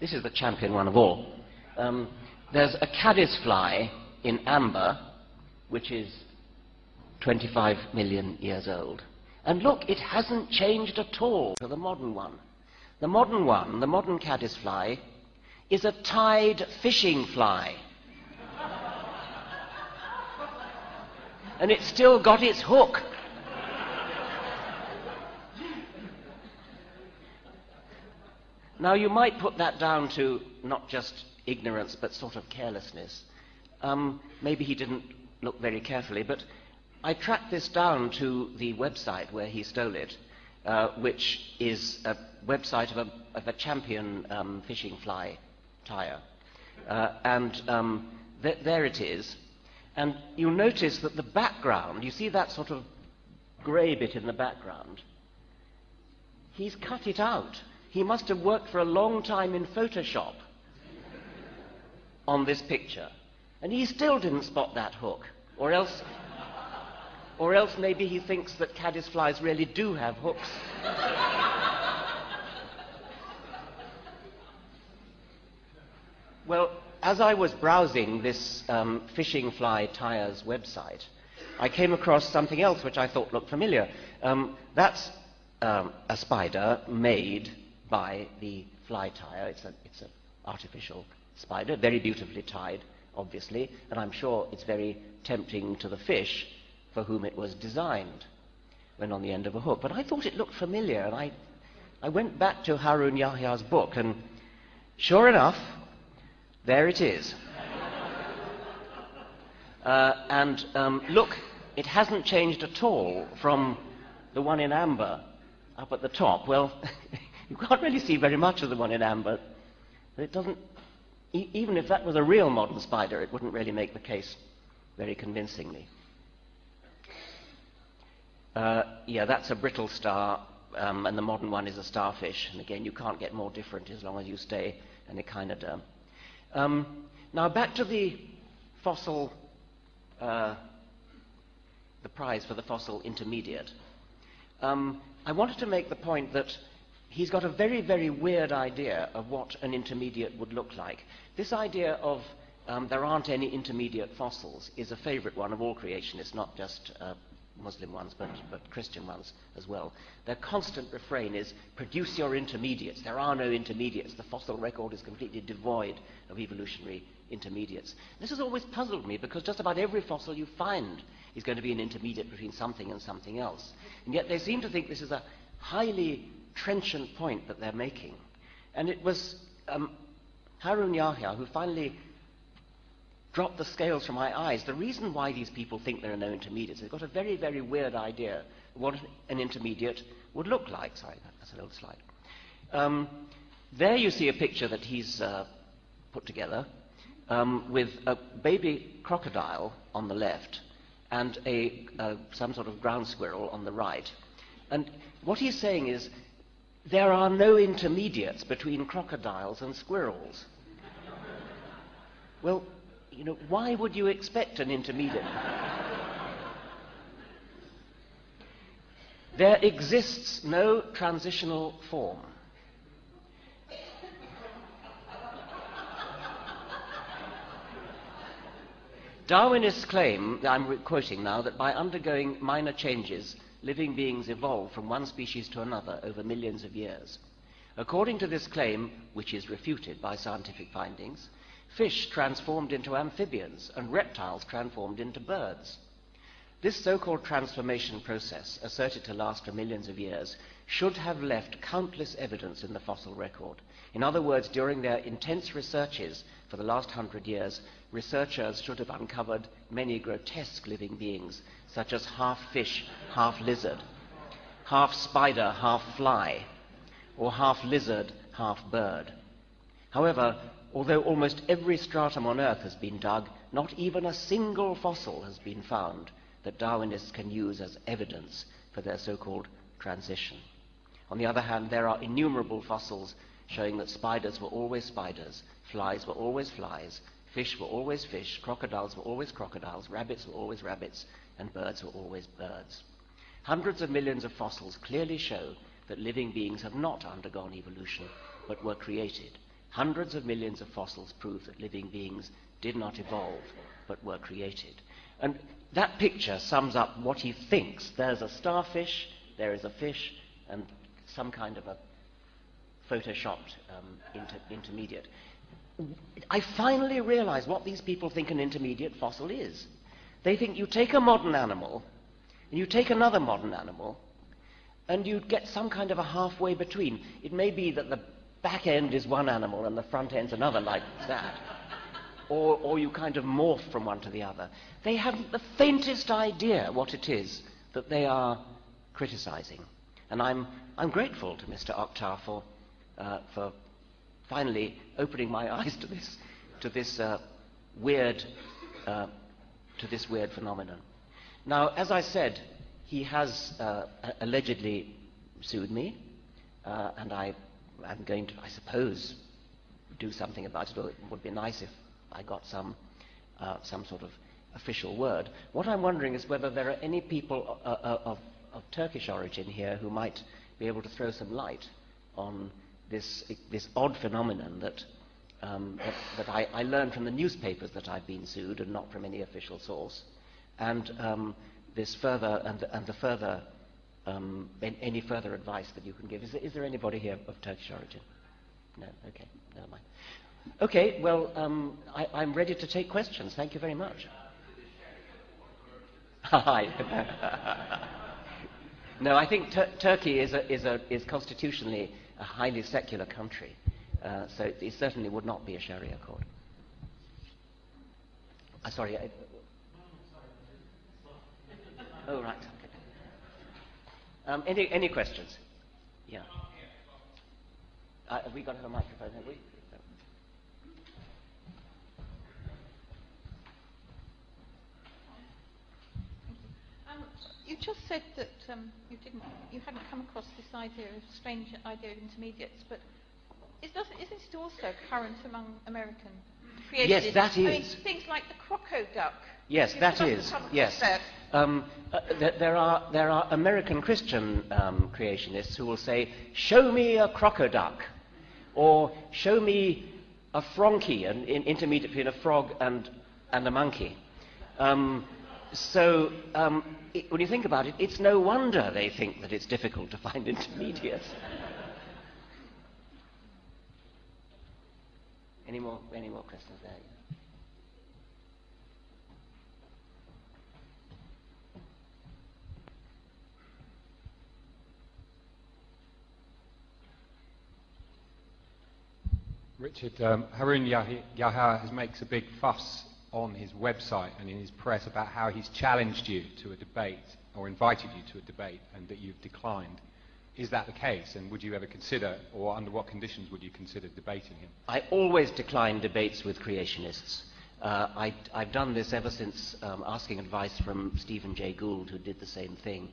This is the champion one of all. There's a caddisfly in amber, which is 25 million years old. And look, it hasn't changed at all to the modern one. The modern one, the modern caddisfly, is a tide fishing fly. And it's still got its hook. Now, you might put that down to not just ignorance, but sort of carelessness. Maybe he didn't look very carefully, but I tracked this down to the website where he stole it, which is a website of a champion fishing fly tire. There it is. And you'll notice that the background, you see that sort of grey bit in the background? He's cut it out. He must have worked for a long time in Photoshop on this picture. And he still didn't spot that hook. Or else maybe he thinks that caddisflies really do have hooks. Well, as I was browsing this Fishing Fly Tires website, I came across something else which I thought looked familiar. That's a spider made by the fly tire. It's an artificial spider, very beautifully tied, obviously, and I'm sure it's very tempting to the fish for whom it was designed when on the end of a hook. But I thought it looked familiar, and I went back to Harun Yahya'n's book, and sure enough, there it is. Look, it hasn't changed at all from the one in amber up at the top. Well, you can't really see very much of the one in amber. It doesn't, even if that was a real modern spider, it wouldn't really make the case very convincingly. Yeah, that's a brittle star, and the modern one is a starfish. And again, you can't get more different as long as you stay in echinoderm. Now back to the fossil, the prize for the fossil intermediate. I wanted to make the point that he's got a very, very weird idea of what an intermediate would look like. This idea of there aren't any intermediate fossils is a favorite one of all creationists, not just Muslim ones, but Christian ones as well. Their constant refrain is, produce your intermediates. There are no intermediates. The fossil record is completely devoid of evolutionary intermediates. This has always puzzled me, because just about every fossil you find is going to be an intermediate between something and something else. And yet they seem to think this is a highly trenchant point that they're making. And it was Harun Yahya who finally dropped the scales from my eyes. The reason why these people think there are no intermediates, they've got a very, very weird idea of what an intermediate would look like. Sorry, that's an old slide. There you see a picture that he's put together with a baby crocodile on the left and some sort of ground squirrel on the right. And what he's saying is, there are no intermediates between crocodiles and squirrels. Well, you know, why would you expect an intermediate? There exists no transitional form. Darwinists claim, I'm quoting now, that by undergoing minor changes, living beings evolve from one species to another over millions of years. According to this claim, which is refuted by scientific findings, fish transformed into amphibians and reptiles transformed into birds. This so-called transformation process, asserted to last for millions of years, should have left countless evidence in the fossil record. In other words, during their intense researches for the last 100 years, researchers should have uncovered many grotesque living beings, such as half fish, half lizard, half spider, half fly, or half lizard, half bird. However, although almost every stratum on Earth has been dug, not even a single fossil has been found that Darwinists can use as evidence for their so-called transition. On the other hand, there are innumerable fossils showing that spiders were always spiders, flies were always flies, fish were always fish, crocodiles were always crocodiles, rabbits were always rabbits, and birds were always birds. Hundreds of millions of fossils clearly show that living beings have not undergone evolution, but were created. Hundreds of millions of fossils prove that living beings did not evolve, but were created. And that picture sums up what he thinks. There's a starfish, there is a fish, and some kind of a photoshopped intermediate. I finally realize what these people think an intermediate fossil is. They think you take a modern animal, and you take another modern animal, and you get some kind of a halfway between. It may be that the back end is one animal and the front end's another, like that. Or you kind of morph from one to the other. They haven't the faintest idea what it is that they are criticizing. And I'm grateful to Mr. Oktar for finally opening my eyes to this weird phenomenon. Now, as I said, he has allegedly sued me, and I'm going to, I suppose, do something about it. Or it would be nice if I got some sort of official word. What I'm wondering is whether there are any people of Turkish origin here who might be able to throw some light on this odd phenomenon that I learned from the newspapers that I've been sued and not from any official source, and this further and the further any further advice that you can give. Is there anybody here of Turkish origin? No. Okay. Never mind. Okay. Well, I'm ready to take questions. Thank you very much. Hi. No, I think Turkey is constitutionally a highly secular country, so it certainly would not be a Sharia court. Sorry. Oh, right. Okay. Any questions? Yeah. Have we got a microphone, have we? You just said that you hadn't come across this strange idea of intermediates, but isn't it also current among American creationists? Yes, that is. I mean, things like the crocoduck. Yes, that is. Yes. There are American Christian creationists who will say, "Show me a crocoduck," or "Show me a fronkey," an intermediate between a frog and a monkey. When you think about it, it's no wonder they think that it's difficult to find intermediates. Any more questions there? Richard, Harun Yahya makes a big fuss on his website and in his press about how he's challenged you to a debate or invited you to a debate and that you've declined. Is that the case, and would you ever consider, or under what conditions would you consider debating him? I always decline debates with creationists. I've done this ever since asking advice from Stephen Jay Gould, who did the same thing.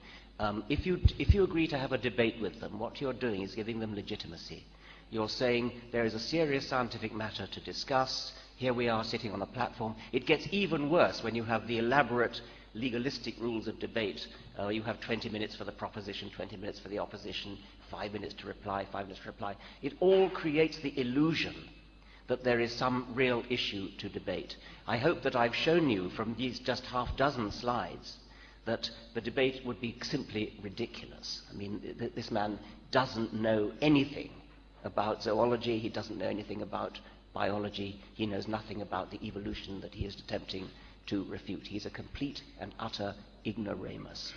If you agree to have a debate with them, what you're doing is giving them legitimacy. You're saying there is a serious scientific matter to discuss. Here we are sitting on a platform. It gets even worse when you have the elaborate legalistic rules of debate. You have 20 minutes for the proposition, 20 minutes for the opposition, 5 minutes to reply, 5 minutes to reply. It all creates the illusion that there is some real issue to debate. I hope that I've shown you from these just half dozen slides that the debate would be simply ridiculous. I mean, this man doesn't know anything about zoology, he doesn't know anything about biology, he knows nothing about the evolution that he is attempting to refute. He's a complete and utter ignoramus.